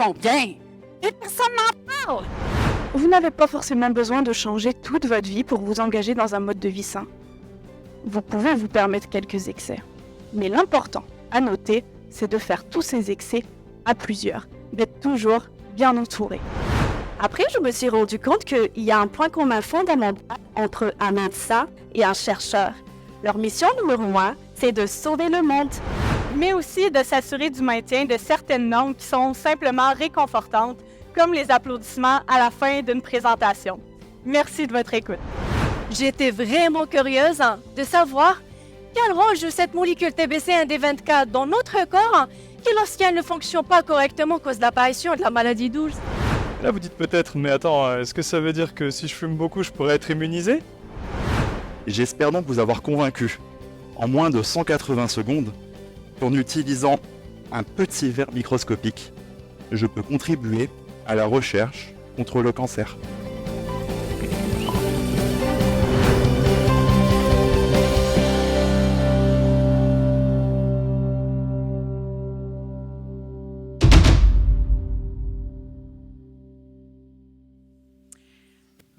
vont bien, mais personne n'en parle. Vous n'avez pas forcément besoin de changer toute votre vie pour vous engager dans un mode de vie sain. Vous pouvez vous permettre quelques excès. Mais l'important à noter, c'est de faire tous ces excès à plusieurs, d'être toujours bien entouré. Après, je me suis rendu compte qu'il y a un point commun fondamental entre un médecin et un chercheur. Leur mission numéro 1, c'est de sauver le monde. Mais aussi de s'assurer du maintien de certaines normes qui sont simplement réconfortantes, comme les applaudissements à la fin d'une présentation. Merci de votre écoute. J'étais vraiment curieuse de savoir quel rôle joue cette molécule TBC1D24 dans notre corps qui, lorsqu'elle ne fonctionne pas correctement, cause l'apparition de la maladie douce. Là, vous dites peut-être, mais attends, est-ce que ça veut dire que si je fume beaucoup, je pourrais être immunisé? J'espère donc vous avoir convaincu, en moins de 180 secondes, qu'en utilisant un petit verre microscopique, je peux contribuer à la recherche contre le cancer.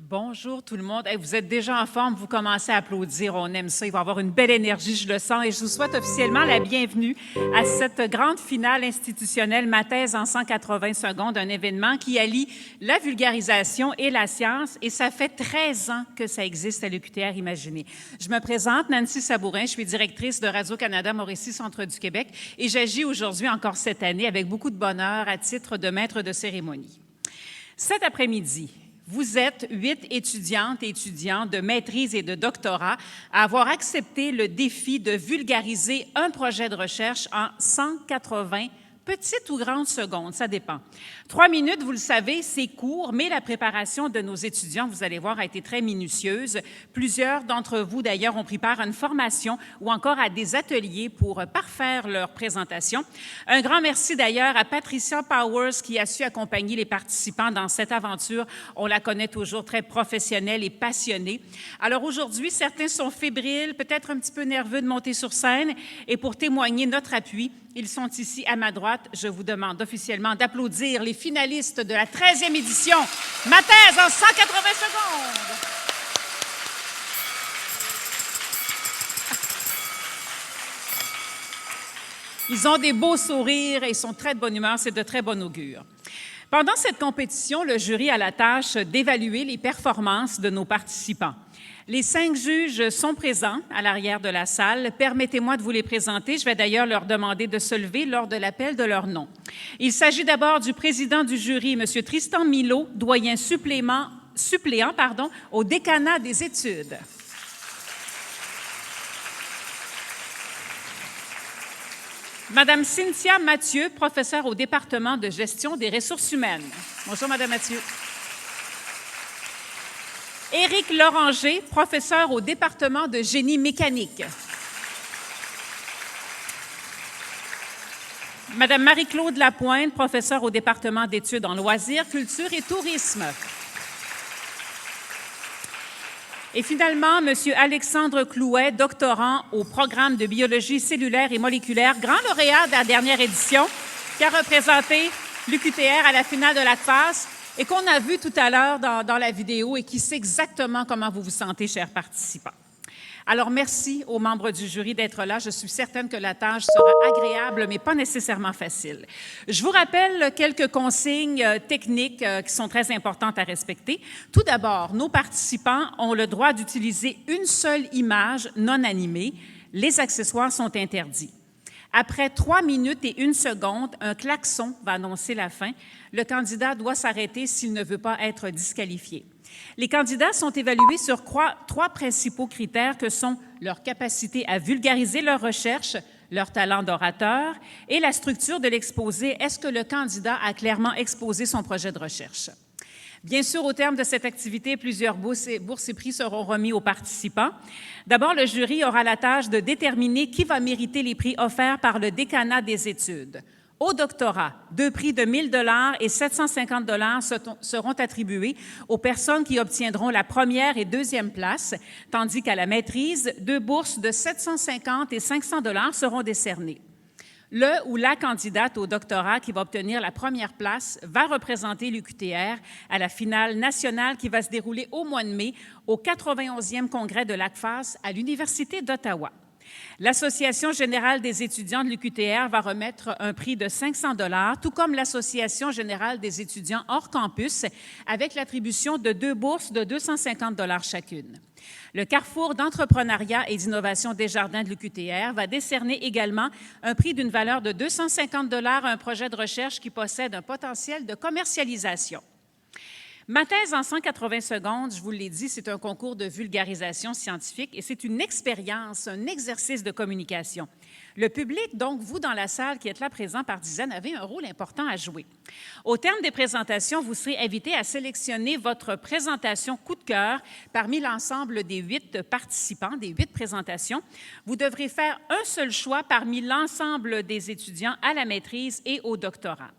Bonjour tout le monde. Hey, vous êtes déjà en forme, vous commencez à applaudir, on aime ça, il va y avoir une belle énergie, je le sens, et je vous souhaite officiellement la bienvenue à cette grande finale institutionnelle Ma thèse en 180 secondes, un événement qui allie la vulgarisation et la science, et ça fait 13 ans que ça existe à l'UQTR, imaginez. Je me présente, Nancy Sabourin, je suis directrice de Radio-Canada Mauricie-Centre du Québec, et j'agis aujourd'hui encore cette année avec beaucoup de bonheur à titre de maître de cérémonie. Cet après-midi, vous êtes 8 étudiantes et étudiants de maîtrise et de doctorat à avoir accepté le défi de vulgariser un projet de recherche en 180 petites ou grandes secondes, ça dépend. 3 minutes, vous le savez, c'est court, mais la préparation de nos étudiants, vous allez voir, a été très minutieuse. Plusieurs d'entre vous, d'ailleurs, ont pris part à une formation ou encore à des ateliers pour parfaire leur présentation. Un grand merci, d'ailleurs, à Patricia Powers qui a su accompagner les participants dans cette aventure. On la connaît toujours très professionnelle et passionnée. Alors aujourd'hui, certains sont fébriles, peut-être un petit peu nerveux de monter sur scène, et pour témoigner notre appui, ils sont ici à ma droite. Je vous demande officiellement d'applaudir les finalistes de la 13e édition Ma thèse en 180 secondes. Ils ont des beaux sourires et ils sont très de bonne humeur. C'est de très bon augure. Pendant cette compétition, le jury a la tâche d'évaluer les performances de nos participants. Les 5 juges sont présents à l'arrière de la salle. Permettez-moi de vous les présenter. Je vais d'ailleurs leur demander de se lever lors de l'appel de leur nom. Il s'agit d'abord du président du jury, M. Tristan Milot, doyen suppléant au décanat des études. Madame Cynthia Mathieu, professeure au département de gestion des ressources humaines. Bonjour, Madame Mathieu. Éric Loranger, professeur au département de génie mécanique. Madame Marie-Claude Lapointe, professeure au département d'études en loisirs, culture et tourisme. Et finalement, M. Alexandre Clouet, doctorant au programme de biologie cellulaire et moléculaire, grand lauréat de la dernière édition, qui a représenté l'UQTR à la finale de la classe et qu'on a vu tout à l'heure dans la vidéo et qui sait exactement comment vous vous sentez, chers participants. Alors, merci aux membres du jury d'être là. Je suis certaine que la tâche sera agréable, mais pas nécessairement facile. Je vous rappelle quelques consignes techniques qui sont très importantes à respecter. Tout d'abord, nos participants ont le droit d'utiliser une seule image non animée. Les accessoires sont interdits. Après 3 minutes et 1 seconde, un klaxon va annoncer la fin. Le candidat doit s'arrêter s'il ne veut pas être disqualifié. Les candidats sont évalués sur 3 principaux critères que sont leur capacité à vulgariser leur recherche, leur talent d'orateur et la structure de l'exposé. Est-ce que le candidat a clairement exposé son projet de recherche? Bien sûr, au terme de cette activité, plusieurs bourses et prix seront remis aux participants. D'abord, le jury aura la tâche de déterminer qui va mériter les prix offerts par le décanat des études. Au doctorat, 2 prix de 1 000 $ et 750 $ seront attribués aux personnes qui obtiendront la première et deuxième place, tandis qu'à la maîtrise, 2 bourses de 750 et 500 $ seront décernées. Le ou la candidate au doctorat qui va obtenir la première place va représenter l'UQTR à la finale nationale qui va se dérouler au mois de mai au 91e congrès de l'ACFAS à l'Université d'Ottawa. L'Association générale des étudiants de l'UQTR va remettre un prix de 500 $, tout comme l'Association générale des étudiants hors campus, avec l'attribution de 2 bourses de 250 $ chacune. Le Carrefour d'entrepreneuriat et d'innovation Desjardins de l'UQTR va décerner également un prix d'une valeur de 250 $ à un projet de recherche qui possède un potentiel de commercialisation. Ma thèse en 180 secondes, je vous l'ai dit, c'est un concours de vulgarisation scientifique et c'est une expérience, un exercice de communication. Le public, donc vous dans la salle qui êtes là présent par dizaines, avez un rôle important à jouer. Au terme des présentations, vous serez invité à sélectionner votre présentation coup de cœur parmi l'ensemble des 8 participants, des 8 présentations. Vous devrez faire un seul choix parmi l'ensemble des étudiants à la maîtrise et au doctorat.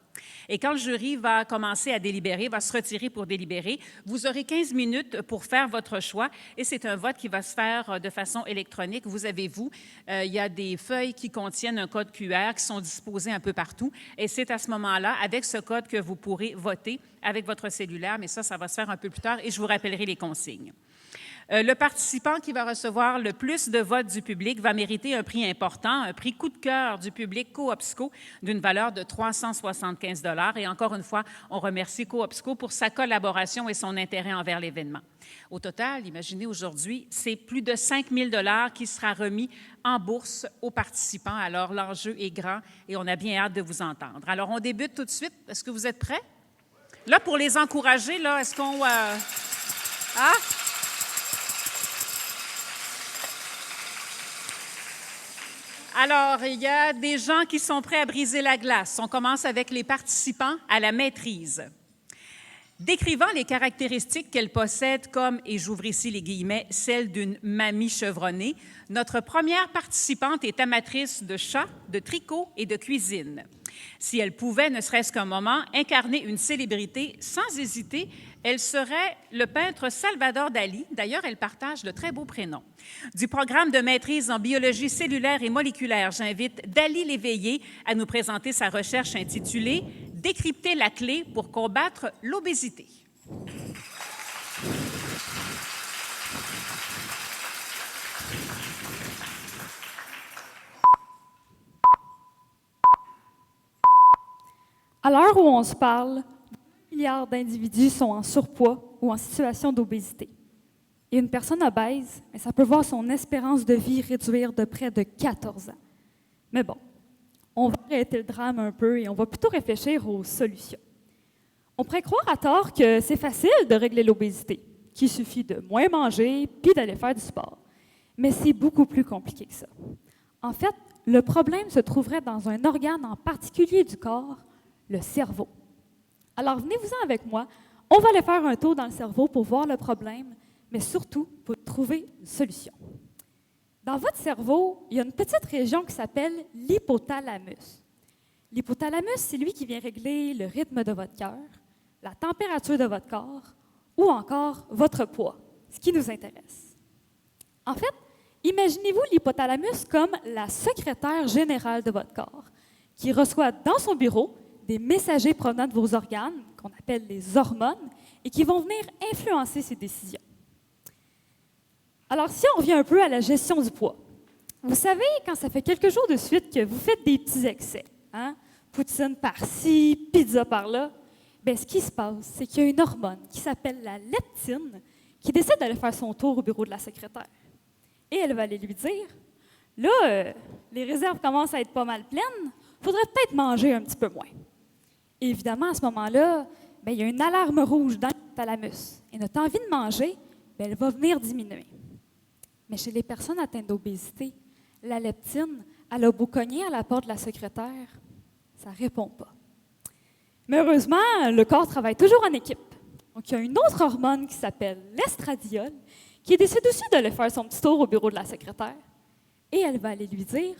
Et quand le jury va commencer à délibérer, va se retirer pour délibérer, vous aurez 15 minutes pour faire votre choix et c'est un vote qui va se faire de façon électronique. Vous avez, il y a des feuilles qui contiennent un code QR qui sont disposées un peu partout et c'est à ce moment-là, avec ce code, que vous pourrez voter avec votre cellulaire, mais ça va se faire un peu plus tard et je vous rappellerai les consignes. Le participant qui va recevoir le plus de votes du public va mériter un prix important, un prix coup de cœur du public Coopsco d'une valeur de 375 $. Et encore une fois, on remercie Coopsco pour sa collaboration et son intérêt envers l'événement. Au total, imaginez aujourd'hui, c'est plus de 5 000 $ qui sera remis en bourse aux participants. Alors, l'enjeu est grand et on a bien hâte de vous entendre. Alors, on débute tout de suite. Est-ce que vous êtes prêts? Là, pour les encourager, là, est-ce qu'on... Alors, il y a des gens qui sont prêts à briser la glace. On commence avec les participants à la maîtrise. Décrivant les caractéristiques qu'elle possède comme, et j'ouvre ici les guillemets, celle d'une mamie chevronnée, notre première participante est amatrice de chats, de tricot et de cuisine. Si elle pouvait, ne serait-ce qu'un moment, incarner une célébrité, sans hésiter, elle serait le peintre Salvador Dali. D'ailleurs, elle partage le très beau prénom. Du programme de maîtrise en biologie cellulaire et moléculaire, j'invite Dali Léveillé à nous présenter sa recherche intitulée « Décrypter la clé pour combattre l'obésité ». À l'heure où on se parle, 2 milliards d'individus sont en surpoids ou en situation d'obésité. Et une personne obèse, ça peut voir son espérance de vie réduire de près de 14 ans. Mais bon, on va arrêter le drame un peu et on va plutôt réfléchir aux solutions. On pourrait croire à tort que c'est facile de régler l'obésité, qu'il suffit de moins manger puis d'aller faire du sport. Mais c'est beaucoup plus compliqué que ça. En fait, le problème se trouverait dans un organe en particulier du corps, le cerveau. Alors, venez-vous-en avec moi. On va aller faire un tour dans le cerveau pour voir le problème, mais surtout pour trouver une solution. Dans votre cerveau, il y a une petite région qui s'appelle l'hypothalamus. L'hypothalamus, c'est lui qui vient régler le rythme de votre cœur, la température de votre corps ou encore votre poids, ce qui nous intéresse. En fait, imaginez-vous l'hypothalamus comme la secrétaire générale de votre corps, qui reçoit dans son bureau des messagers provenant de vos organes, qu'on appelle les hormones, et qui vont venir influencer ces décisions. Alors, si on revient un peu à la gestion du poids, vous savez, quand ça fait quelques jours de suite que vous faites des petits excès, poutine par-ci, pizza par-là, bien, ce qui se passe, c'est qu'il y a une hormone qui s'appelle la leptine qui décide d'aller faire son tour au bureau de la secrétaire. Et elle va aller lui dire, là, les réserves commencent à être pas mal pleines, il faudrait peut-être manger un petit peu moins. Et évidemment, à ce moment-là, bien, il y a une alarme rouge dans le thalamus. Et notre envie de manger, bien, elle va venir diminuer. Mais chez les personnes atteintes d'obésité, la leptine, elle a beau cogner à la porte de la secrétaire, ça ne répond pas. Mais heureusement, le corps travaille toujours en équipe. Donc, il y a une autre hormone qui s'appelle l'estradiol, qui décide aussi d'aller faire son petit tour au bureau de la secrétaire. Et elle va aller lui dire,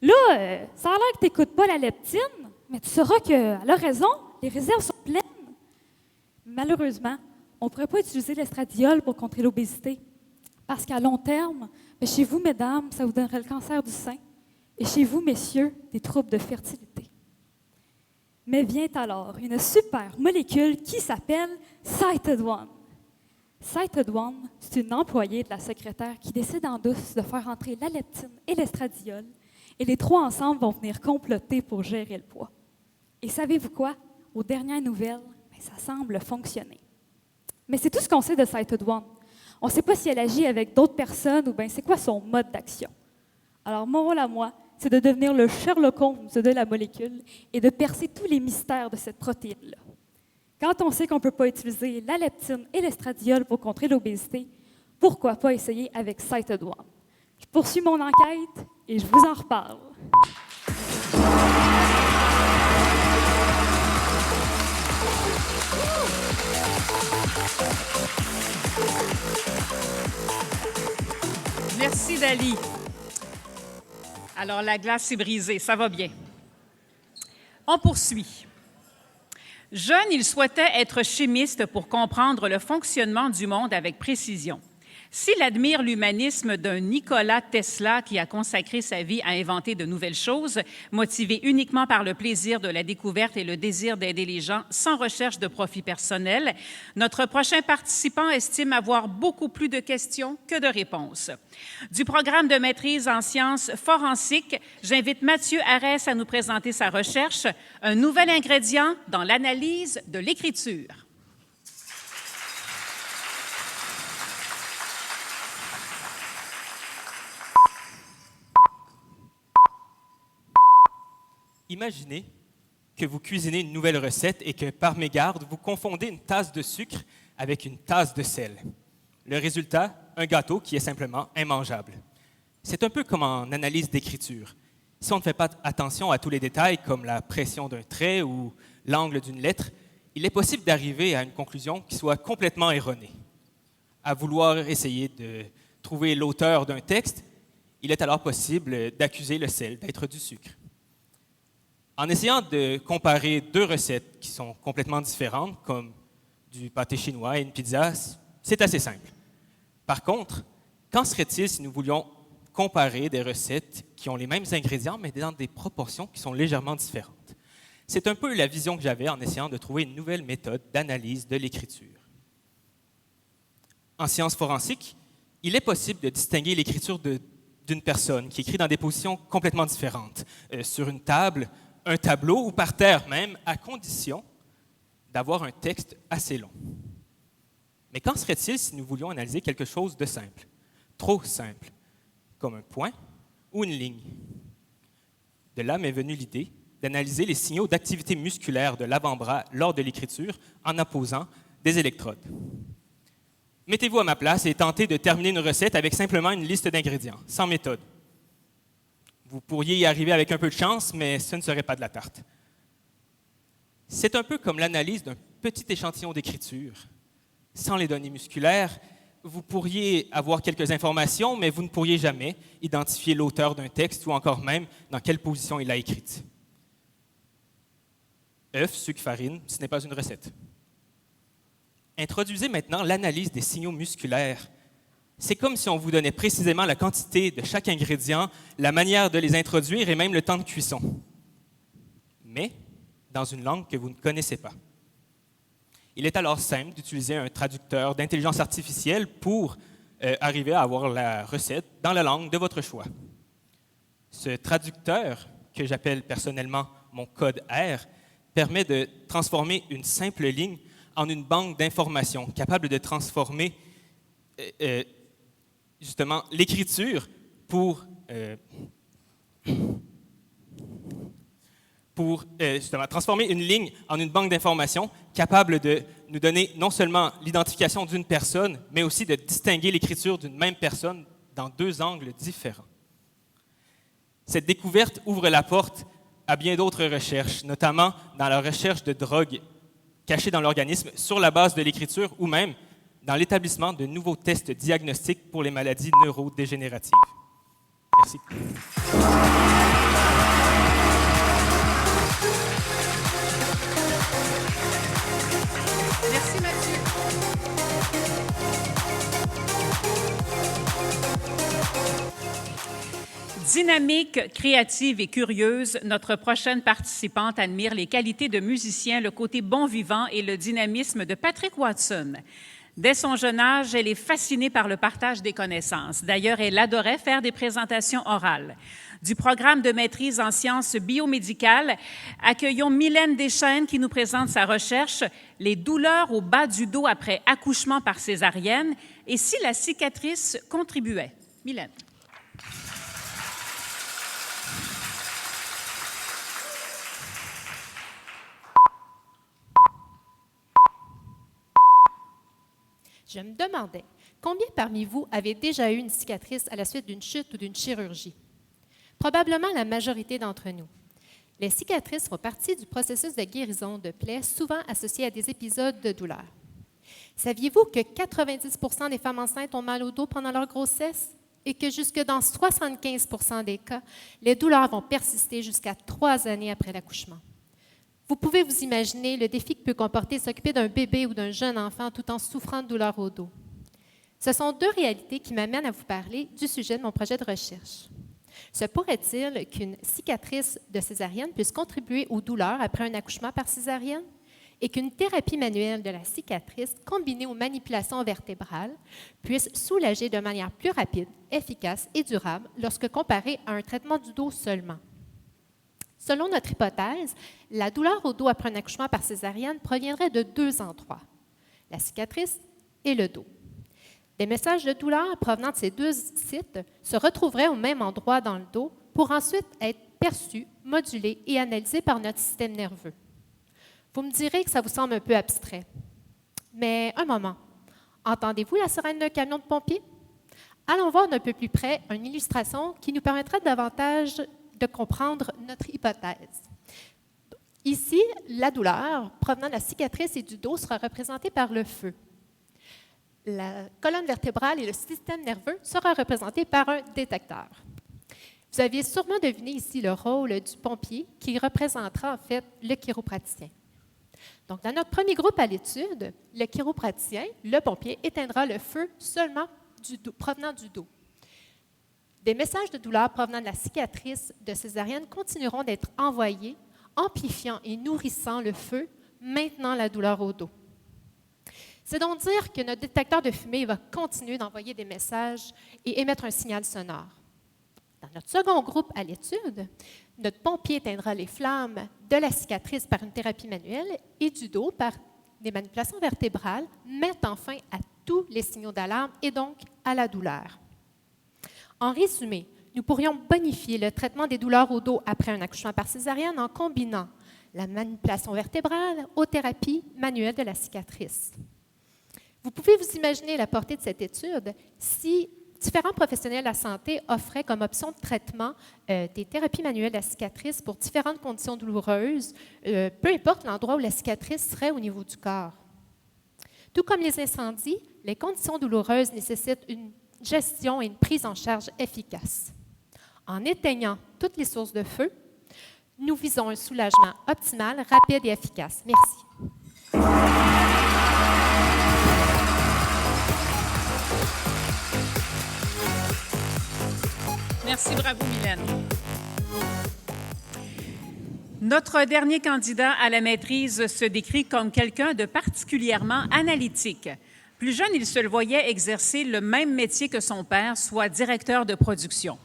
là, ça a l'air que tu n'écoutes pas la leptine, mais tu sauras qu'elle a raison, les réserves sont pleines. Malheureusement, on ne pourrait pas utiliser l'estradiol pour contrer l'obésité, parce qu'à long terme, bien, chez vous, mesdames, ça vous donnerait le cancer du sein. et chez vous, messieurs, des troubles de fertilité. Mais vient alors une super molécule qui s'appelle Cytid-1. Cytid-1, c'est une employée de la secrétaire qui décide en douce de faire entrer la leptine et l'estradiol, et les trois ensemble vont venir comploter pour gérer le poids. Et savez-vous quoi? Aux dernières nouvelles, ça semble fonctionner. Mais c'est tout ce qu'on sait de Cytid-1. On ne sait pas si elle agit avec d'autres personnes ou bien c'est quoi son mode d'action. Alors, mon rôle à moi, c'est de devenir le Sherlock Holmes de la molécule et de percer tous les mystères de cette protéine-là. Quand on sait qu'on ne peut pas utiliser la leptine et l'estradiol pour contrer l'obésité, pourquoi pas essayer avec Cytid-1? Je poursuis mon enquête et je vous en reparle. Merci, Dali. Alors, la glace est brisée, ça va bien. On poursuit. Jeune, il souhaitait être chimiste pour comprendre le fonctionnement du monde avec précision. S'il admire l'humanisme d'un Nikola Tesla qui a consacré sa vie à inventer de nouvelles choses, motivé uniquement par le plaisir de la découverte et le désir d'aider les gens sans recherche de profit personnel, notre prochain participant estime avoir beaucoup plus de questions que de réponses. Du programme de maîtrise en sciences forensiques, j'invite Mathieu Arès à nous présenter sa recherche, un nouvel ingrédient dans l'analyse de l'écriture. Imaginez que vous cuisinez une nouvelle recette et que, par mégarde, vous confondez une tasse de sucre avec une tasse de sel. Le résultat, un gâteau qui est simplement immangeable. C'est un peu comme en analyse d'écriture. Si on ne fait pas attention à tous les détails, comme la pression d'un trait ou l'angle d'une lettre, il est possible d'arriver à une conclusion qui soit complètement erronée. À vouloir essayer de trouver l'auteur d'un texte, il est alors possible d'accuser le sel d'être du sucre. En essayant de comparer deux recettes qui sont complètement différentes, comme du pâté chinois et une pizza, c'est assez simple. Par contre, qu'en serait-il si nous voulions comparer des recettes qui ont les mêmes ingrédients, mais dans des proportions qui sont légèrement différentes? C'est un peu la vision que j'avais en essayant de trouver une nouvelle méthode d'analyse de l'écriture. En sciences forensiques, il est possible de distinguer l'écriture d'une personne qui écrit dans des positions complètement différentes, sur une table, un tableau ou par terre même, à condition d'avoir un texte assez long. Mais qu'en serait-il si nous voulions analyser quelque chose de simple, trop simple, comme un point ou une ligne? De là m'est venue l'idée d'analyser les signaux d'activité musculaire de l'avant-bras lors de l'écriture en apposant des électrodes. Mettez-vous à ma place et tentez de terminer une recette avec simplement une liste d'ingrédients, sans méthode. Vous pourriez y arriver avec un peu de chance, mais ce ne serait pas de la tarte. C'est un peu comme l'analyse d'un petit échantillon d'écriture. Sans les données musculaires, vous pourriez avoir quelques informations, mais vous ne pourriez jamais identifier l'auteur d'un texte ou encore même dans quelle position il l'a écrite. Œuf, sucre, farine, ce n'est pas une recette. Introduisez maintenant l'analyse des signaux musculaires. C'est comme si on vous donnait précisément la quantité de chaque ingrédient, la manière de les introduire et même le temps de cuisson. Mais dans une langue que vous ne connaissez pas. Il est alors simple d'utiliser un traducteur d'intelligence artificielle pour arriver à avoir la recette dans la langue de votre choix. Ce traducteur, que j'appelle personnellement mon code R, permet de transformer une simple ligne en une banque d'informations capable de transformer justement l'écriture pour justement transformer une ligne en une banque d'informations capable de nous donner non seulement l'identification d'une personne, mais aussi de distinguer l'écriture d'une même personne dans deux angles différents. Cette découverte ouvre la porte à bien d'autres recherches, notamment dans la recherche de drogues cachées dans l'organisme sur la base de l'écriture ou même dans l'établissement de nouveaux tests diagnostiques pour les maladies neurodégénératives. Merci. Merci, Mathieu. Dynamique, créative et curieuse, notre prochaine participante admire les qualités de musicien, le côté bon vivant et le dynamisme de Patrick Watson. Dès son jeune âge, elle est fascinée par le partage des connaissances. D'ailleurs, elle adorait faire des présentations orales. Du programme de maîtrise en sciences biomédicales, accueillons Mylène Deschênes qui nous présente sa recherche « Les douleurs au bas du dos après accouchement par césarienne et si la cicatrice contribuait ». Mylène. Je me demandais, combien parmi vous avaient déjà eu une cicatrice à la suite d'une chute ou d'une chirurgie? Probablement la majorité d'entre nous. Les cicatrices font partie du processus de guérison de plaies, souvent associé à des épisodes de douleur. Saviez-vous que 90% des femmes enceintes ont mal au dos pendant leur grossesse et que jusque dans 75% des cas, les douleurs vont persister jusqu'à 3 années après l'accouchement? Vous pouvez vous imaginer le défi que peut comporter s'occuper d'un bébé ou d'un jeune enfant tout en souffrant de douleurs au dos. Ce sont 2 réalités qui m'amènent à vous parler du sujet de mon projet de recherche. Se pourrait-il qu'une cicatrice de césarienne puisse contribuer aux douleurs après un accouchement par césarienne et qu'une thérapie manuelle de la cicatrice combinée aux manipulations vertébrales puisse soulager de manière plus rapide, efficace et durable lorsque comparée à un traitement du dos seulement? Selon notre hypothèse, la douleur au dos après un accouchement par césarienne proviendrait de 2 endroits, la cicatrice et le dos. Des messages de douleur provenant de ces 2 sites se retrouveraient au même endroit dans le dos pour ensuite être perçus, modulés et analysés par notre système nerveux. Vous me direz que ça vous semble un peu abstrait. Mais un moment, entendez-vous la sirène d'un camion de pompiers? Allons voir d'un peu plus près une illustration qui nous permettra davantage de comprendre notre hypothèse. Ici, la douleur provenant de la cicatrice et du dos sera représentée par le feu. La colonne vertébrale et le système nerveux sera représentés par un détecteur. Vous aviez sûrement deviné ici le rôle du pompier qui représentera en fait le chiropraticien. Donc, dans notre premier groupe à l'étude, le chiropraticien, le pompier, éteindra le feu seulement provenant du dos. Des messages de douleur provenant de la cicatrice de césarienne continueront d'être envoyés, amplifiant et nourrissant le feu, maintenant la douleur au dos. C'est donc dire que notre détecteur de fumée va continuer d'envoyer des messages et émettre un signal sonore. Dans notre second groupe à l'étude, notre pompier éteindra les flammes de la cicatrice par une thérapie manuelle et du dos par des manipulations vertébrales, mettant fin à tous les signaux d'alarme et donc à la douleur. En résumé, nous pourrions bonifier le traitement des douleurs au dos après un accouchement par césarienne en combinant la manipulation vertébrale aux thérapies manuelles de la cicatrice. Vous pouvez vous imaginer la portée de cette étude si différents professionnels de la santé offraient comme option de traitement des thérapies manuelles de la cicatrice pour différentes conditions douloureuses, peu importe l'endroit où la cicatrice serait au niveau du corps. Tout comme les incendies, les conditions douloureuses nécessitent une gestion et une prise en charge efficace. En éteignant toutes les sources de feu, nous visons un soulagement optimal, rapide et efficace. Merci. Merci, bravo Mylène. Notre dernier candidat à la maîtrise se décrit comme quelqu'un de particulièrement analytique. Plus jeune, il se le voyait exercer le même métier que son père, soit directeur de production.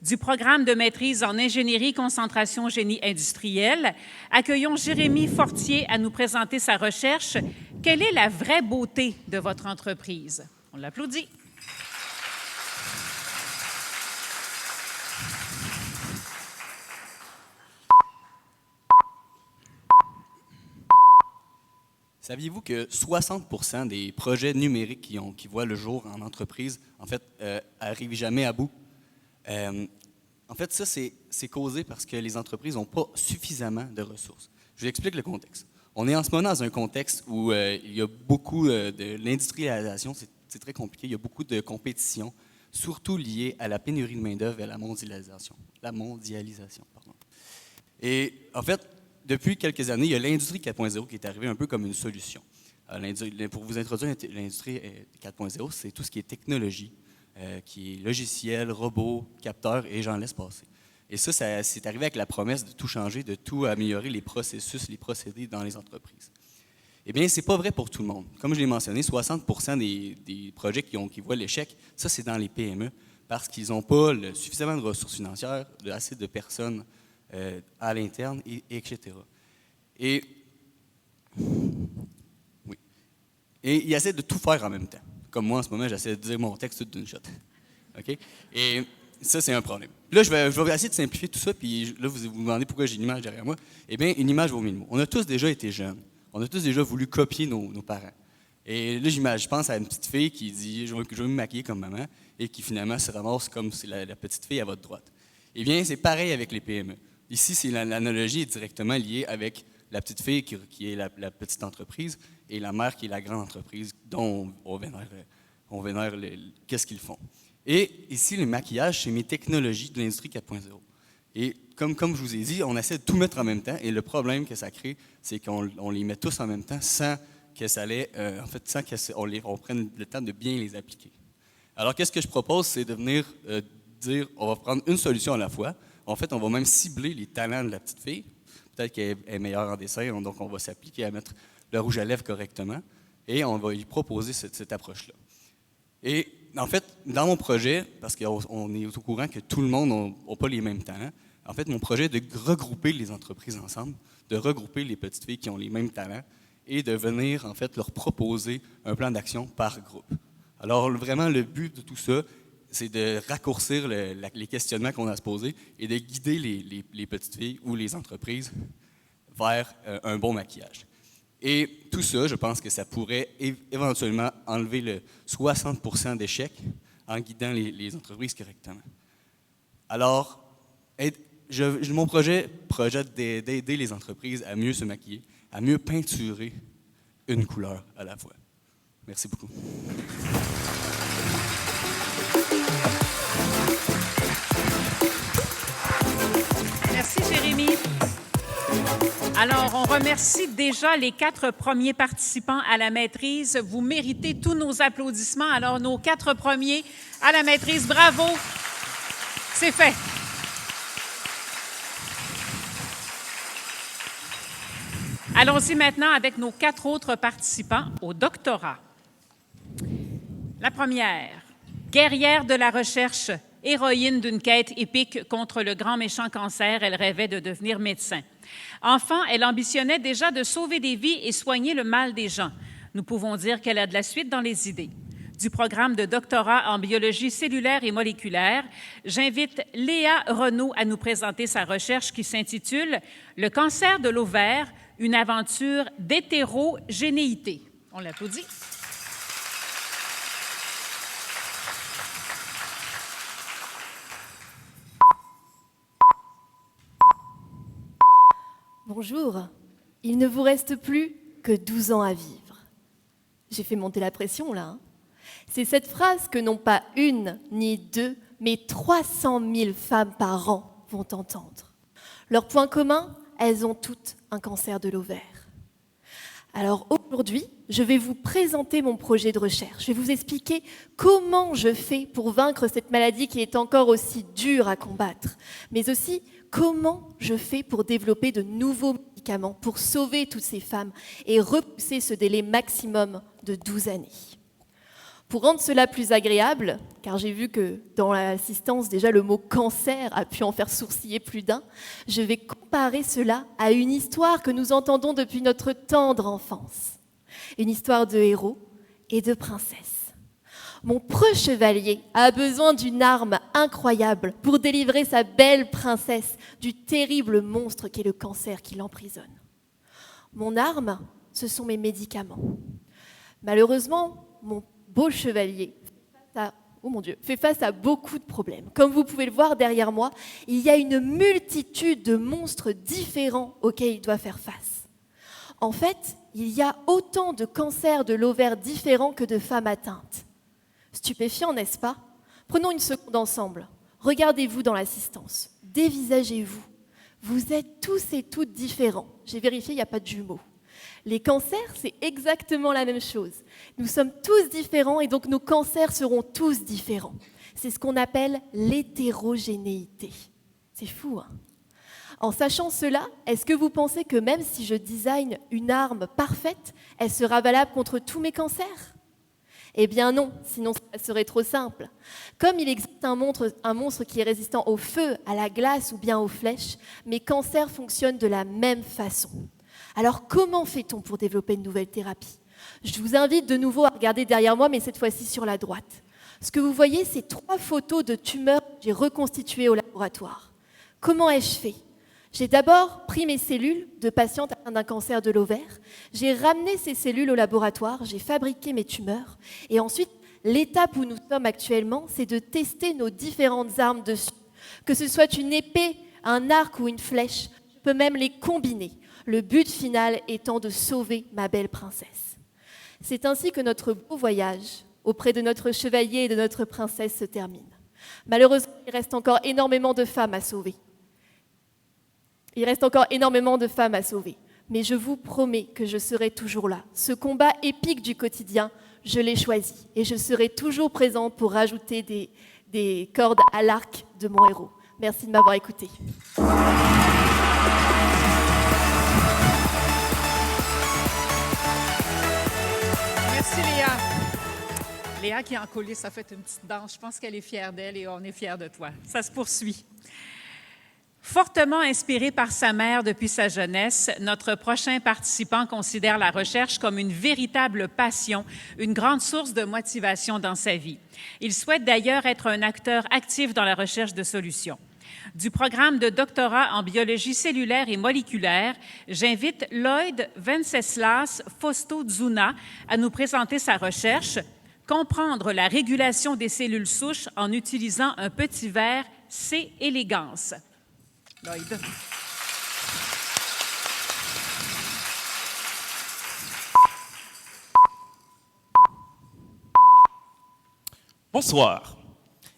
Du programme de maîtrise en ingénierie concentration génie industriel, accueillons Jérémy Fortier à nous présenter sa recherche. Quelle est la vraie beauté de votre entreprise? On l'applaudit. Saviez-vous que 60% des projets numériques qui voient le jour en entreprise, en fait, n'arrivent jamais à bout? En fait, ça, c'est causé parce que les entreprises n'ont pas suffisamment de ressources. Je vous explique le contexte. On est en ce moment dans un contexte où il y a beaucoup de l'industrialisation, c'est très compliqué, il y a beaucoup de compétition, surtout liée à la pénurie de main-d'œuvre et à la mondialisation. Et en fait, depuis quelques années, il y a l'industrie 4.0 qui est arrivée un peu comme une solution. Pour vous introduire l'industrie 4.0, c'est tout ce qui est technologie, qui est logiciel, robot, capteur, et j'en laisse passer. Et ça, c'est arrivé avec la promesse de tout changer, de tout améliorer les processus, les procédés dans les entreprises. Eh bien, ce n'est pas vrai pour tout le monde. Comme je l'ai mentionné, 60% des projets qui voient l'échec, ça, c'est dans les PME, parce qu'ils n'ont pas suffisamment de ressources financières, assez de personnes à l'interne, etc. Et ils essaient de tout faire en même temps. Comme moi, en ce moment, j'essaie de dire mon texte tout d'une shot. OK? Et ça, c'est un problème. Là, je vais essayer de simplifier tout ça, puis là, vous vous demandez pourquoi j'ai une image derrière moi. Eh bien, une image vaut 1000 mots. On a tous déjà été jeunes. On a tous déjà voulu copier nos parents. Et là, je pense à une petite fille qui dit « je veux me maquiller comme maman » et qui finalement se ramasse comme c'est la petite fille à votre droite. Eh bien, c'est pareil avec les PME. Ici, l'analogie est directement liée avec la petite fille qui est la petite entreprise et la mère qui est la grande entreprise dont on vénère qu'est-ce qu'ils font. Et ici, le maquillage, c'est mes technologies de l'industrie 4.0. Et comme je vous ai dit, on essaie de tout mettre en même temps. Et le problème que ça crée, c'est qu'on les met tous en même temps sans que ça sans qu'on prenne le temps de bien les appliquer. Alors, qu'est-ce que je propose, c'est de venir dire, on va prendre une solution à la fois. En fait, on va même cibler les talents de la petite fille. Peut-être qu'elle est meilleure en dessin, donc on va s'appliquer à mettre le rouge à lèvres correctement. Et on va lui proposer cette approche-là. Et en fait, dans mon projet, parce qu'on est au courant que tout le monde n'a pas les mêmes talents, en fait, mon projet est de regrouper les entreprises ensemble, de regrouper les petites filles qui ont les mêmes talents et de venir, en fait, leur proposer un plan d'action par groupe. Alors, vraiment, le but de tout ça, c'est de raccourcir les questionnements qu'on a à se poser et de guider les petites filles ou les entreprises vers un bon maquillage. Et tout ça, je pense que ça pourrait éventuellement enlever le 60% d'échecs en guidant les entreprises correctement. Alors, mon projet projette d'aider les entreprises à mieux se maquiller, à mieux peinturer une couleur à la fois. Merci beaucoup. Merci, Jérémy. Alors, on remercie déjà les 4 premiers participants à la maîtrise. Vous méritez tous nos applaudissements. Alors, nos 4 premiers à la maîtrise, bravo! C'est fait. Allons-y maintenant avec nos 4 autres participants au doctorat. La première, guerrière de la recherche, héroïne d'une quête épique contre le grand méchant cancer, elle rêvait de devenir médecin. Enfant, elle ambitionnait déjà de sauver des vies et soigner le mal des gens. Nous pouvons dire qu'elle a de la suite dans les idées. Du programme de doctorat en biologie cellulaire et moléculaire, j'invite Léa Renaud à nous présenter sa recherche qui s'intitule « Le cancer de l'ovaire, une aventure d'hétérogénéité ». On l'applaudit. Bonjour, il ne vous reste plus que 12 ans à vivre. J'ai fait monter la pression là. Hein. C'est cette phrase que non pas une ni deux, mais 300 000 femmes par an vont entendre. Leur point commun, elles ont toutes un cancer de l'ovaire. Alors aujourd'hui, je vais vous présenter mon projet de recherche. Je vais vous expliquer comment je fais pour vaincre cette maladie qui est encore aussi dure à combattre, mais aussi comment je fais pour développer de nouveaux médicaments pour sauver toutes ces femmes et repousser ce délai maximum de 12 années. Pour rendre cela plus agréable, car j'ai vu que dans l'assistance, déjà le mot « cancer » a pu en faire sourciller plus d'un, je vais comparer cela à une histoire que nous entendons depuis notre tendre enfance. Une histoire de héros et de princesses. Mon preux chevalier a besoin d'une arme incroyable pour délivrer sa belle princesse du terrible monstre qu'est le cancer qui l'emprisonne. Mon arme, ce sont mes médicaments. Malheureusement, mon beau chevalier fait face à beaucoup de problèmes. Comme vous pouvez le voir derrière moi, il y a une multitude de monstres différents auxquels il doit faire face. En fait, il y a autant de cancers de l'ovaire différents que de femmes atteintes. Stupéfiant, n'est-ce pas? Prenons une seconde ensemble. Regardez-vous dans l'assistance. Dévisagez-vous. Vous êtes tous et toutes différents. J'ai vérifié, il n'y a pas de jumeaux. Les cancers, c'est exactement la même chose. Nous sommes tous différents et donc nos cancers seront tous différents. C'est ce qu'on appelle l'hétérogénéité. C'est fou, hein? En sachant cela, est-ce que vous pensez que même si je design une arme parfaite, elle sera valable contre tous mes cancers? Eh bien non, sinon ça serait trop simple. Comme il existe un monstre qui est résistant au feu, à la glace ou bien aux flèches, mes cancers fonctionnent de la même façon. Alors comment fait-on pour développer une nouvelle thérapie? Je vous invite de nouveau à regarder derrière moi, mais cette fois-ci sur la droite. Ce que vous voyez, c'est 3 photos de tumeurs que j'ai reconstituées au laboratoire. Comment ai-je fait? J'ai d'abord pris mes cellules de patientes atteintes d'un cancer de l'ovaire, j'ai ramené ces cellules au laboratoire, j'ai fabriqué mes tumeurs, et ensuite, l'étape où nous sommes actuellement, c'est de tester nos différentes armes dessus. Que ce soit une épée, un arc ou une flèche, je peux même les combiner, le but final étant de sauver ma belle princesse. C'est ainsi que notre beau voyage auprès de notre chevalier et de notre princesse se termine. Malheureusement, il reste encore énormément de femmes à sauver. Mais je vous promets que je serai toujours là. Ce combat épique du quotidien, je l'ai choisi. Et je serai toujours présente pour rajouter des cordes à l'arc de mon héros. Merci de m'avoir écouté. Merci Léa. Léa qui est en coulisses a fait une petite danse. Je pense qu'elle est fière d'elle et on est fiers de toi. Ça se poursuit. Fortement inspiré par sa mère depuis sa jeunesse, notre prochain participant considère la recherche comme une véritable passion, une grande source de motivation dans sa vie. Il souhaite d'ailleurs être un acteur actif dans la recherche de solutions. Du programme de doctorat en biologie cellulaire et moléculaire, j'invite Lloyd Venceslas Fausto-Zuna à nous présenter sa recherche « Comprendre la régulation des cellules souches en utilisant un petit verre C. elegans ». Lloyd. Bonsoir.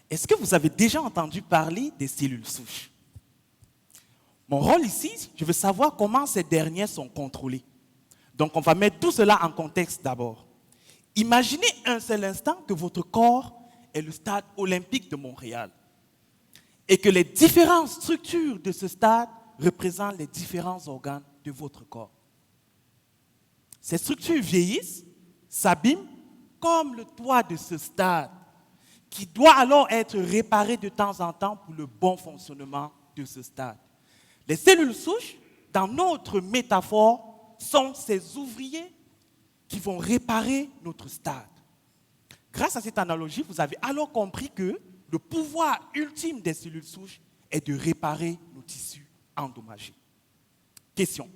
Est-ce que vous avez déjà entendu parler des cellules souches? Mon rôle ici, je veux savoir comment ces dernières sont contrôlées. Donc, on va mettre tout cela en contexte d'abord. Imaginez un seul instant que votre corps est le stade olympique de Montréal et que les différentes structures de ce stade représentent les différents organes de votre corps. Ces structures vieillissent, s'abîment, comme le toit de ce stade, qui doit alors être réparé de temps en temps pour le bon fonctionnement de ce stade. Les cellules souches, dans notre métaphore, sont ces ouvriers qui vont réparer notre stade. Grâce à cette analogie, vous avez alors compris que le pouvoir ultime des cellules souches est de réparer nos tissus endommagés. Question.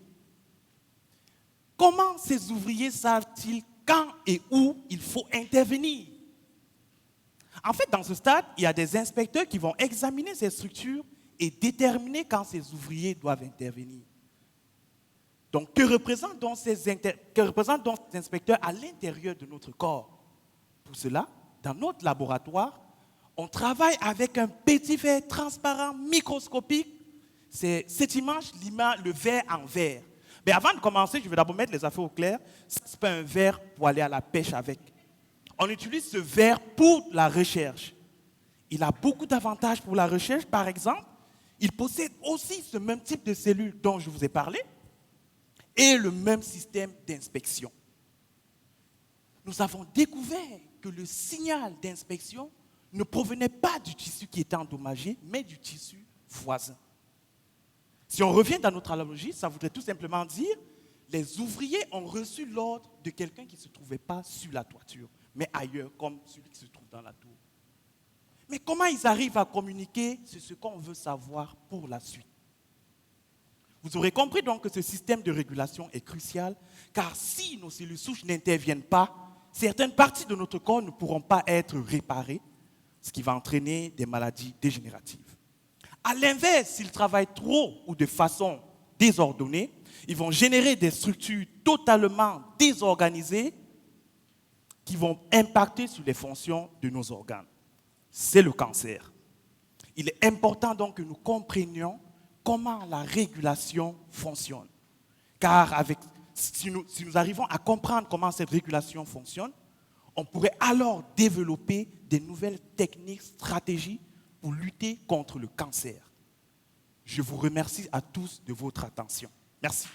Comment ces ouvriers savent-ils quand et où il faut intervenir? En fait, dans ce stade, il y a des inspecteurs qui vont examiner ces structures et déterminer quand ces ouvriers doivent intervenir. Donc, que représentent donc ces inspecteurs à l'intérieur de notre corps? Pour cela, dans notre laboratoire, on travaille avec un petit verre transparent microscopique. Cette image, le verre en verre. Mais avant de commencer, je vais d'abord mettre les affaires au clair. Ce n'est pas un verre pour aller à la pêche avec. On utilise ce verre pour la recherche. Il a beaucoup d'avantages pour la recherche. Par exemple, il possède aussi ce même type de cellules dont je vous ai parlé et le même système d'inspection. Nous avons découvert que le signal d'inspection ne provenait pas du tissu qui était endommagé, mais du tissu voisin. Si on revient dans notre analogie, ça voudrait tout simplement dire les ouvriers ont reçu l'ordre de quelqu'un qui ne se trouvait pas sur la toiture, mais ailleurs, comme celui qui se trouve dans la tour. Mais comment ils arrivent à communiquer? C'est ce qu'on veut savoir pour la suite. Vous aurez compris donc que ce système de régulation est crucial, car si nos cellules souches n'interviennent pas, certaines parties de notre corps ne pourront pas être réparées, ce qui va entraîner des maladies dégénératives. À l'inverse, s'ils travaillent trop ou de façon désordonnée, ils vont générer des structures totalement désorganisées qui vont impacter sur les fonctions de nos organes. C'est le cancer. Il est important donc que nous comprenions comment la régulation fonctionne. Car avec Si nous arrivons à comprendre comment cette régulation fonctionne, on pourrait alors développer des nouvelles techniques, stratégies pour lutter contre le cancer. Je vous remercie à tous de votre attention. Merci.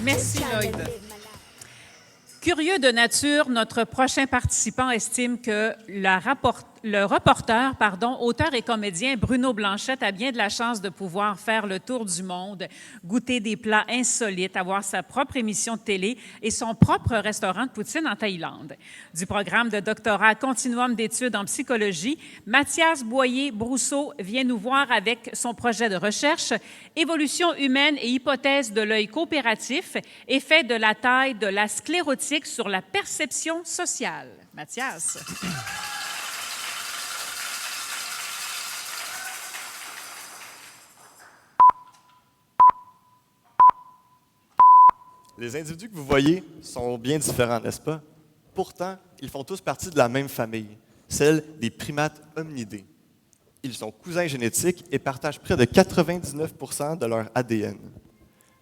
Merci, Lloyd. Curieux de nature, notre prochain participant estime que le reporter, auteur et comédien Bruno Blanchette a bien de la chance de pouvoir faire le tour du monde, goûter des plats insolites, avoir sa propre émission de télé et son propre restaurant de poutine en Thaïlande. Du programme de doctorat Continuum d'études en psychologie, Mathias Boyer-Brousseau vient nous voir avec son projet de recherche « Évolution humaine et hypothèse de l'œil coopératif, effet de la taille de la sclérotique sur la perception sociale ». Mathias. Les individus que vous voyez sont bien différents, n'est-ce pas? Pourtant, ils font tous partie de la même famille, celle des primates hominidés. Ils sont cousins génétiques et partagent près de 99% de leur ADN.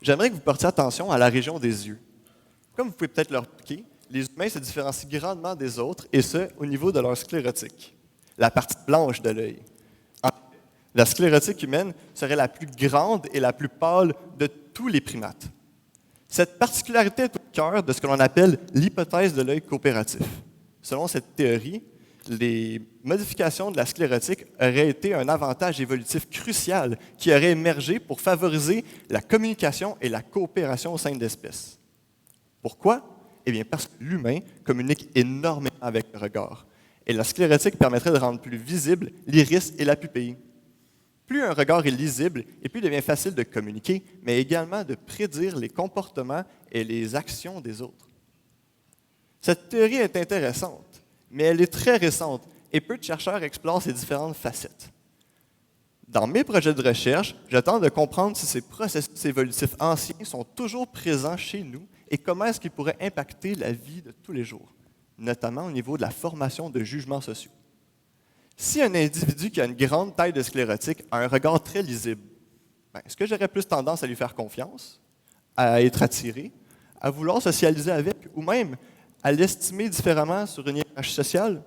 J'aimerais que vous portiez attention à la région des yeux. Comme vous pouvez peut-être le remarquer, les humains se différencient grandement des autres, et ce, au niveau de leur sclérotique, la partie blanche de l'œil. La sclérotique humaine serait la plus grande et la plus pâle de tous les primates. Cette particularité est au cœur de ce que l'on appelle l'hypothèse de l'œil coopératif. Selon cette théorie, les modifications de la sclérotique auraient été un avantage évolutif crucial qui aurait émergé pour favoriser la communication et la coopération au sein de l'espèce. Pourquoi? Eh bien, parce que l'humain communique énormément avec le regard. Et la sclérotique permettrait de rendre plus visible l'iris et la pupille. Plus un regard est lisible, et plus il devient facile de communiquer, mais également de prédire les comportements et les actions des autres. Cette théorie est intéressante, mais elle est très récente, et peu de chercheurs explorent ses différentes facettes. Dans mes projets de recherche, je tente de comprendre si ces processus évolutifs anciens sont toujours présents chez nous et comment est-ce qu'ils pourraient impacter la vie de tous les jours, notamment au niveau de la formation de jugements sociaux. Si un individu qui a une grande taille de sclérotique a un regard très lisible, est-ce que j'aurais plus tendance à lui faire confiance, à être attiré, à vouloir socialiser avec, ou même à l'estimer différemment sur une hiérarchie sociale?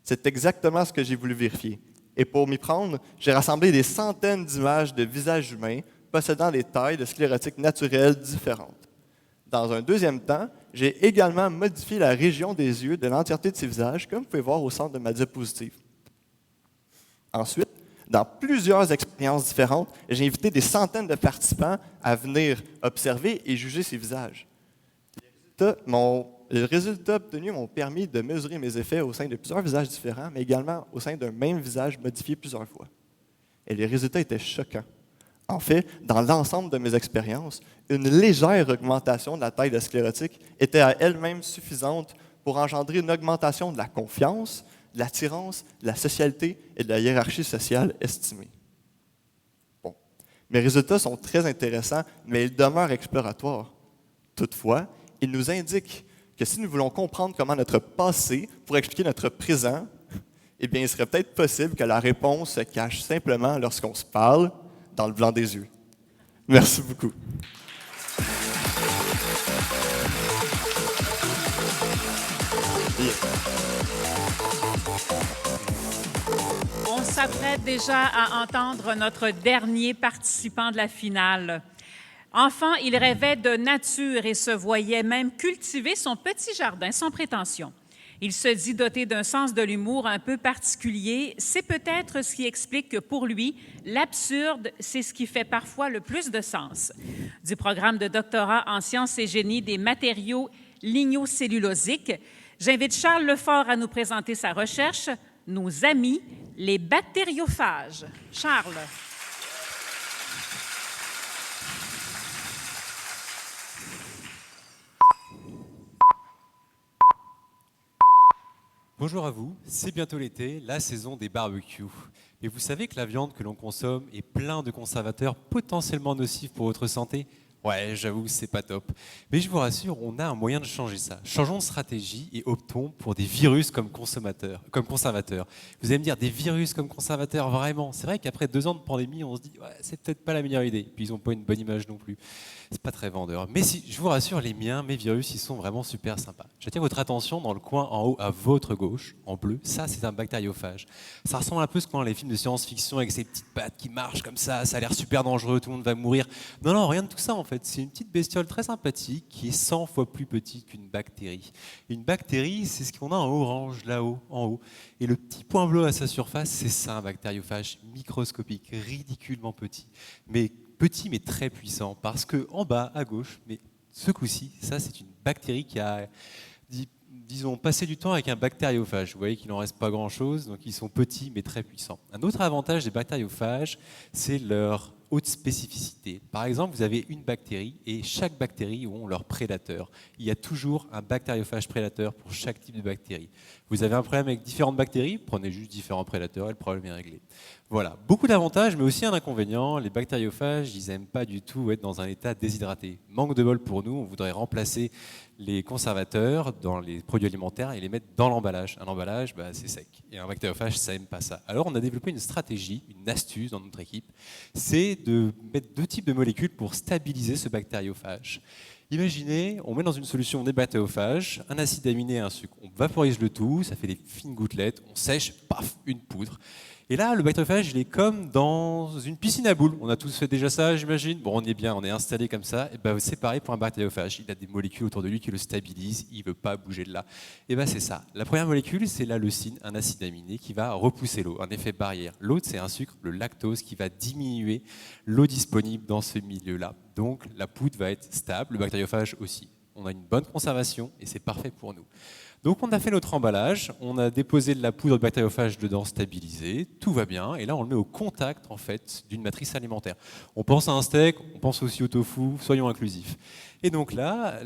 C'est exactement ce que j'ai voulu vérifier. Et pour m'y prendre, j'ai rassemblé des centaines d'images de visages humains possédant des tailles de sclérotique naturelles différentes. Dans un deuxième temps, j'ai également modifié la région des yeux de l'entièreté de ces visages, comme vous pouvez voir au centre de ma diapositive. Ensuite, dans plusieurs expériences différentes, j'ai invité des centaines de participants à venir observer et juger ces visages. Les résultats obtenus m'ont permis de mesurer mes effets au sein de plusieurs visages différents, mais également au sein d'un même visage modifié plusieurs fois. Et les résultats étaient choquants. En fait, dans l'ensemble de mes expériences, une légère augmentation de la taille de sclérotique était à elle-même suffisante pour engendrer une augmentation de la confiance, de l'attirance, de la socialité et de la hiérarchie sociale estimée. Bon, mes résultats sont très intéressants, mais ils demeurent exploratoires. Toutefois, ils nous indiquent que si nous voulons comprendre comment notre passé pourrait expliquer notre présent, eh bien, il serait peut-être possible que la réponse se cache simplement lorsqu'on se parle dans le blanc des yeux. Merci beaucoup. On s'apprête déjà à entendre notre dernier participant de la finale. Enfant, il rêvait de nature et se voyait même cultiver son petit jardin sans prétention. Il se dit doté d'un sens de l'humour un peu particulier. C'est peut-être ce qui explique que pour lui, l'absurde, c'est ce qui fait parfois le plus de sens. Du programme de doctorat en sciences et génie des matériaux lignocellulosiques, j'invite Charles Lefort à nous présenter sa recherche, nos amis, les bactériophages. Charles. Bonjour à vous, c'est bientôt l'été, la saison des barbecues. Et vous savez que la viande que l'on consomme est plein de conservateurs potentiellement nocifs pour votre santé? Ouais, j'avoue, c'est pas top. Mais je vous rassure, on a un moyen de changer ça. Changeons de stratégie et optons pour des virus comme conservateurs. Vous allez me dire, des virus comme conservateurs, vraiment? C'est vrai qu'après 2 ans de pandémie, on se dit, ouais, c'est peut-être pas la meilleure idée. Puis ils n'ont pas une bonne image non plus. C'est pas très vendeur. Mais si, je vous rassure, les miens, mes virus, ils sont vraiment super sympas. J'attire votre attention dans le coin en haut à votre gauche, en bleu. Ça, c'est un bactériophage. Ça ressemble un peu à ce qu'on a dans les films de science-fiction avec ces petites pattes qui marchent comme ça a l'air super dangereux, tout le monde va mourir. Non, rien de tout ça en fait. C'est une petite bestiole très sympathique qui est 100 fois plus petite qu'une bactérie. Une bactérie, c'est ce qu'on a en orange, là-haut, en haut. Et le petit point bleu à sa surface, c'est ça, un bactériophage microscopique, ridiculement petit. Mais très puissant, parce que en bas, à gauche, mais ce coup-ci, ça c'est une bactérie qui a, disons, passé du temps avec un bactériophage. Vous voyez qu'il n'en reste pas grand-chose, donc ils sont petits mais très puissants. Un autre avantage des bactériophages, c'est leur haute spécificité. Par exemple, vous avez une bactérie et chaque bactérie ont leur prédateur. Il y a toujours un bactériophage prédateur pour chaque type de bactérie. Vous avez un problème avec différentes bactéries, prenez juste différents prédateurs et le problème est réglé. Voilà, beaucoup d'avantages, mais aussi un inconvénient. Les bactériophages, ils n'aiment pas du tout être dans un état déshydraté. Manque de bol pour nous, on voudrait remplacer les conservateurs dans les produits alimentaires et les mettre dans l'emballage. Un emballage, c'est sec. Et un bactériophage, ça n'aime pas ça. Alors on a développé une stratégie, une astuce dans notre équipe, c'est de mettre 2 types de molécules pour stabiliser ce bactériophage. Imaginez, on met dans une solution des bactériophages, un acide aminé et un sucre. On vaporise le tout, ça fait des fines gouttelettes, on sèche, paf, une poudre. Et là, le bactériophage, il est comme dans une piscine à boules. On a tous fait déjà ça, j'imagine. Bon, on est bien, on est installé comme ça. Et c'est pareil pour un bactériophage. Il a des molécules autour de lui qui le stabilisent. Il ne veut pas bouger de là. Et c'est ça. La première molécule, c'est la leucine, un acide aminé qui va repousser l'eau, un effet barrière. L'autre, c'est un sucre, le lactose, qui va diminuer l'eau disponible dans ce milieu-là. Donc, la poudre va être stable, le bactériophage aussi. On a une bonne conservation et c'est parfait pour nous. Donc on a fait notre emballage, on a déposé de la poudre de bactériophage dedans stabilisée, tout va bien, et là on le met au contact en fait d'une matrice alimentaire. On pense à un steak, on pense aussi au tofu, soyons inclusifs. Et donc là,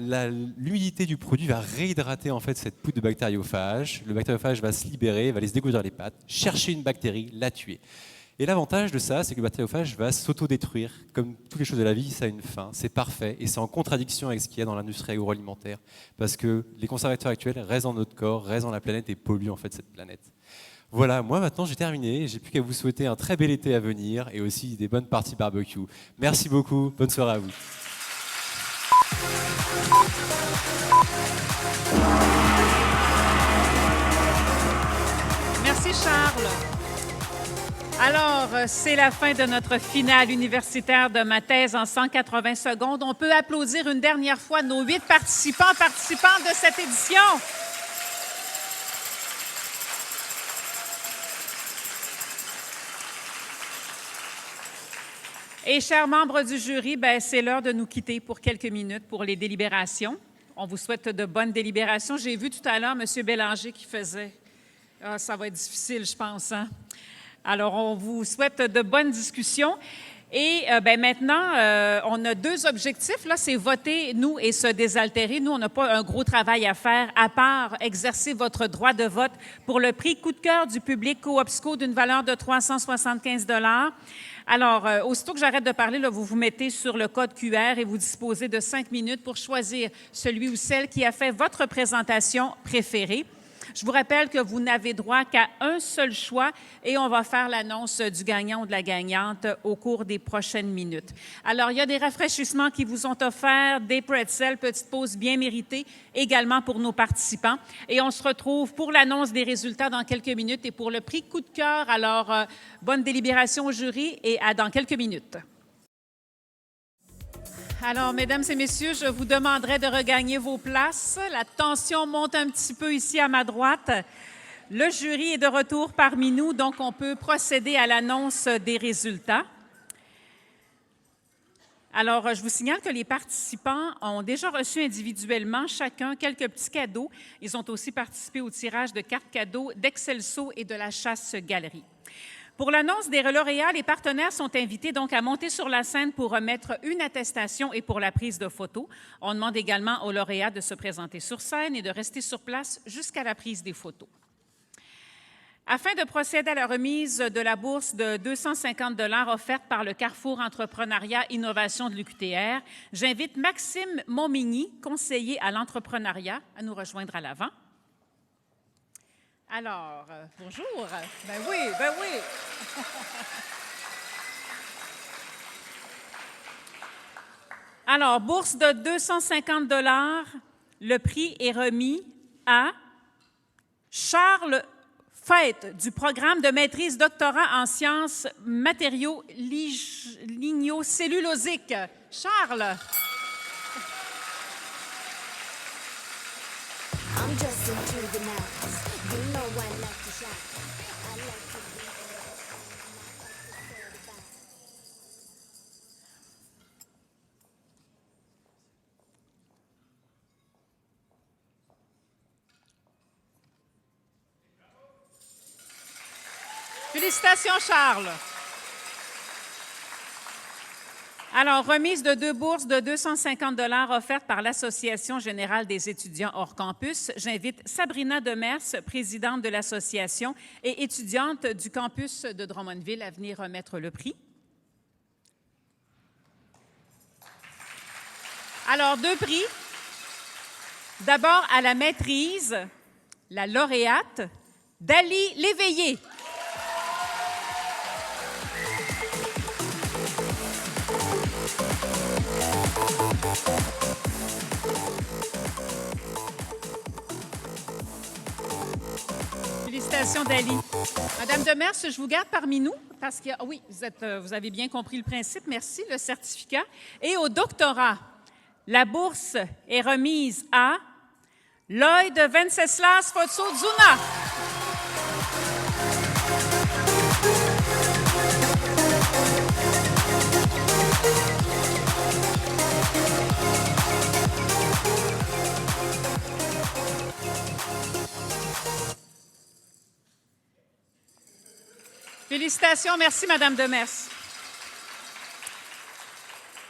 l'humidité du produit va réhydrater en fait cette poudre de bactériophage, le bactériophage va se libérer, va aller se dégourdir les pattes, chercher une bactérie, la tuer. Et l'avantage de ça, c'est que le bactériophage va s'autodétruire. Comme toutes les choses de la vie, ça a une fin, c'est parfait, et c'est en contradiction avec ce qu'il y a dans l'industrie agroalimentaire, parce que les conservateurs actuels restent dans notre corps, restent dans la planète et polluent en fait cette planète. Voilà, moi maintenant j'ai terminé, j'ai plus qu'à vous souhaiter un très bel été à venir, et aussi des bonnes parties barbecue. Merci beaucoup, bonne soirée à vous. Merci Charles. Alors, c'est la fin de notre finale universitaire de ma thèse en 180 secondes. On peut applaudir une dernière fois nos 8 participantes de cette édition. Et chers membres du jury, c'est l'heure de nous quitter pour quelques minutes pour les délibérations. On vous souhaite de bonnes délibérations. J'ai vu tout à l'heure M. Bélanger qui faisait « Ah, ça va être difficile, je pense, hein? » Alors, on vous souhaite de bonnes discussions. Et maintenant, on a 2 objectifs. Là, c'est voter, nous, et se désaltérer. Nous, on n'a pas un gros travail à faire, à part exercer votre droit de vote pour le prix coup de cœur du public Coopsco d'une valeur de 375 $. Alors, aussitôt que j'arrête de parler, là, vous vous mettez sur le code QR et vous disposez de 5 minutes pour choisir celui ou celle qui a fait votre présentation préférée. Je vous rappelle que vous n'avez droit qu'à un seul choix et on va faire l'annonce du gagnant ou de la gagnante au cours des prochaines minutes. Alors, il y a des rafraîchissements qui vous ont offerts, des pretzels, petite pause bien méritée également pour nos participants. Et on se retrouve pour l'annonce des résultats dans quelques minutes et pour le prix coup de cœur. Alors, bonne délibération au jury et à dans quelques minutes. Alors, mesdames et messieurs, je vous demanderai de regagner vos places. La tension monte un petit peu ici à ma droite. Le jury est de retour parmi nous, donc on peut procéder à l'annonce des résultats. Alors, je vous signale que les participants ont déjà reçu individuellement chacun quelques petits cadeaux. Ils ont aussi participé au tirage de cartes cadeaux d'Excelso et de la Chasse-Galerie. Pour l'annonce des lauréats, les partenaires sont invités donc à monter sur la scène pour remettre une attestation et pour la prise de photos. On demande également aux lauréats de se présenter sur scène et de rester sur place jusqu'à la prise des photos. Afin de procéder à la remise de la bourse de 250 $ offerte par le Carrefour Entrepreneuriat Innovation de l'UQTR, j'invite Maxime Montmigny, conseiller à l'entrepreneuriat, à nous rejoindre à l'avant. Alors, bonjour. Ben oui, ben oui. Alors, bourse de 250 $, le prix est remis à Charles Fête du programme de maîtrise doctorat en sciences matériaux lignocellulosiques. Charles. Félicitations, Charles. Alors, remise de 2 bourses de 250 $ offertes par l'Association générale des étudiants hors campus. J'invite Sabrina Demers, présidente de l'association et étudiante du campus de Drummondville, à venir remettre le prix. Alors, 2 prix. D'abord, à la maîtrise, la lauréate, Dali Léveillé. Félicitations, Dali. Madame Demers, je vous garde parmi nous parce que, oui, vous avez bien compris le principe. Merci, le certificat. Et au doctorat, la bourse est remise à Lloyd Venceslas Fotsozuna. Félicitations. Merci, Madame Demers.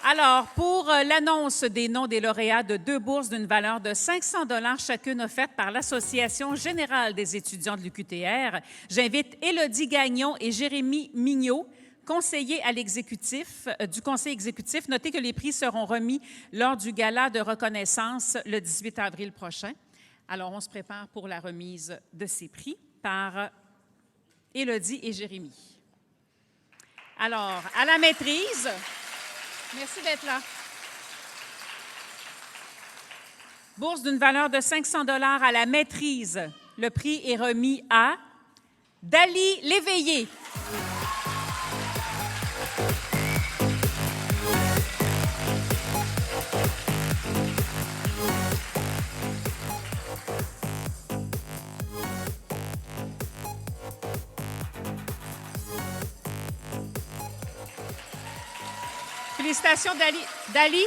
Alors, pour l'annonce des noms des lauréats de 2 bourses d'une valeur de 500 $ chacune offertes par l'Association générale des étudiants de l'UQTR, j'invite Élodie Gagnon et Jérémy Mignot, conseillers à l'exécutif, du conseil exécutif. Notez que les prix seront remis lors du gala de reconnaissance le 18 avril prochain. Alors, on se prépare pour la remise de ces prix par Élodie et Jérémy. Alors, à la maîtrise, merci d'être là. Bourse d'une valeur de 500 $ à la maîtrise. Le prix est remis à Dali Léveillé. Félicitations, Dali.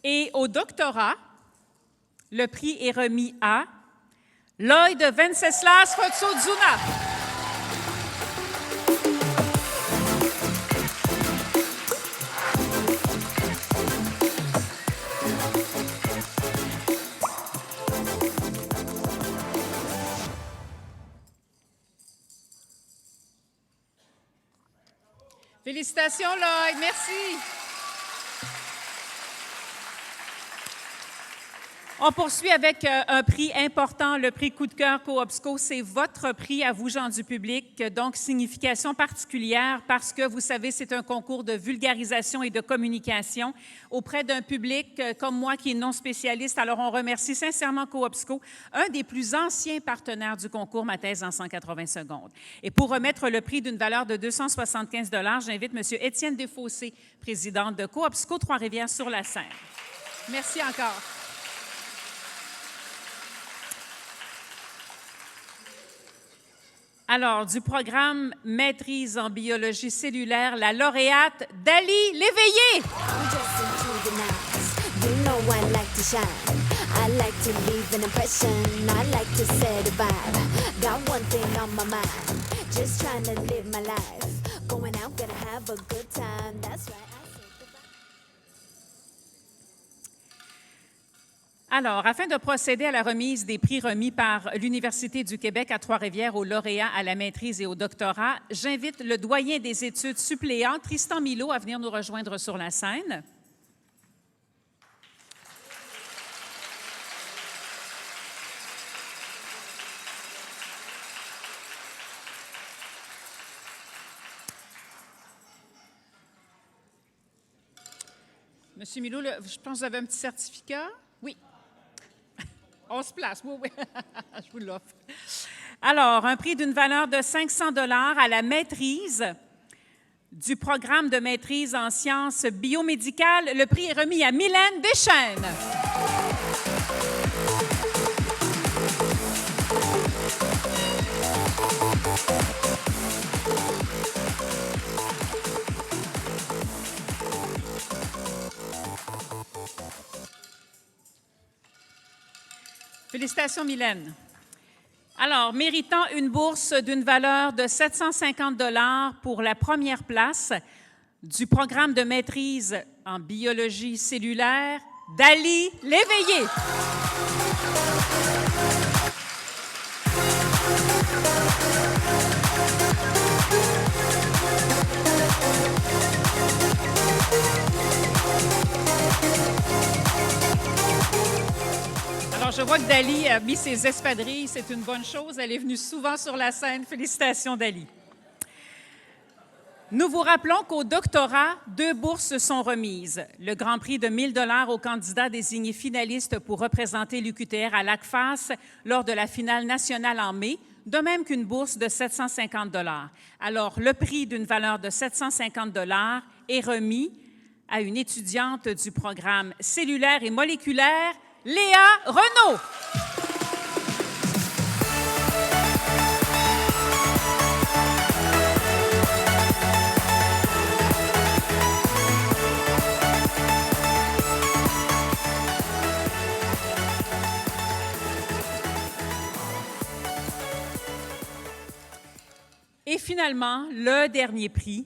Et au doctorat, le prix est remis à Lloyd Venceslas Fotsozuna. Félicitations, Lloyd. Merci. On poursuit avec un prix important, le prix Coup de cœur Coopsco. C'est votre prix à vous, gens du public, donc signification particulière parce que, vous savez, c'est un concours de vulgarisation et de communication auprès d'un public comme moi qui est non spécialiste. Alors, on remercie sincèrement Coopsco, un des plus anciens partenaires du concours Ma thèse en 180 secondes. Et pour remettre le prix d'une valeur de 275 $, j'invite M. Étienne Desfossés, président de Coopsco Trois-Rivières, sur la scène. Merci encore. Alors, du programme Maîtrise en biologie cellulaire, la lauréate Dali Léveillé. Alors, afin de procéder à la remise des prix remis par l'Université du Québec à Trois-Rivières aux lauréats à la maîtrise et au doctorat, j'invite le doyen des études suppléant, Tristan Milot, à venir nous rejoindre sur la scène. Monsieur Milot, je pense que vous avez un petit certificat. Oui. On se place, oui, oui. Je vous l'offre. Alors, un prix d'une valeur de 500 $ à la maîtrise du programme de maîtrise en sciences biomédicales. Le prix est remis à Mylène Deschênes. Félicitations, Mylène. Alors, méritant une bourse d'une valeur de 750 $ pour la première place du programme de maîtrise en biologie cellulaire, Dali Léveillé. Alors, je vois que Dali a mis ses espadrilles. C'est une bonne chose. Elle est venue souvent sur la scène. Félicitations, Dali. Nous vous rappelons qu'au doctorat, 2 bourses sont remises. Le Grand Prix de 1 000 $ aux candidats désignés finalistes pour représenter l'UQTR à l'ACFAS lors de la finale nationale en mai, de même qu'une bourse de 750 $. Alors, le prix d'une valeur de 750 $ est remis à une étudiante du programme cellulaire et moléculaire, Léa Renaud. Et finalement, le dernier prix,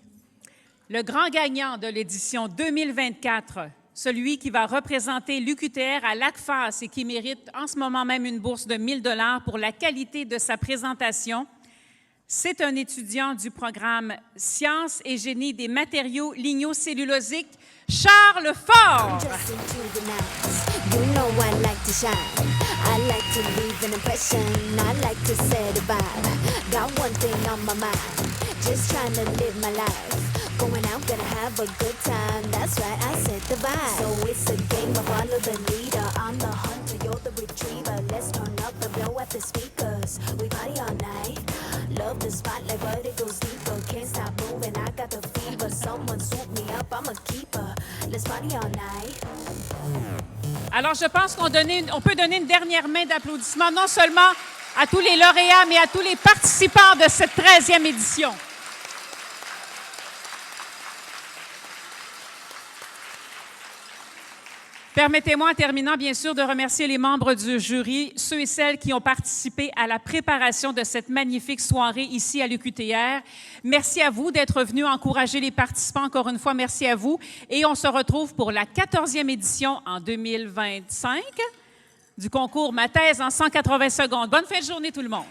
le grand gagnant de l'édition 2024, celui qui va représenter l'UQTR à l'ACFAS et qui mérite en ce moment même une bourse de 1 000 $ pour la qualité de sa présentation. C'est un étudiant du programme Sciences et génie des matériaux lignocellulosiques, Charles Faure. You know I like to shine. I like to leave an impression. I like to set a vibe. Got one thing on my mind. Just trying to live my life. Going out, gonna have a good time. That's right, I set the vibe. So it's a game of follow the leader. I'm the hunter, you're the retriever. Let's turn up the blow at the speakers. We party all night. Love the spotlight, but it goes deeper. Can't stop moving, I got the fever. Someone swoop me up, I'm a keeper. Let's party all night. Alors, je pense qu'on peut donner une dernière main d'applaudissement, non seulement à tous les lauréats, mais à tous les participants de cette 13e édition. Permettez-moi, en terminant, bien sûr, de remercier les membres du jury, ceux et celles qui ont participé à la préparation de cette magnifique soirée ici à l'UQTR. Merci à vous d'être venus encourager les participants. Encore une fois, merci à vous. Et on se retrouve pour la 14e édition en 2025 du concours Ma thèse en 180 secondes. Bonne fin de journée, tout le monde.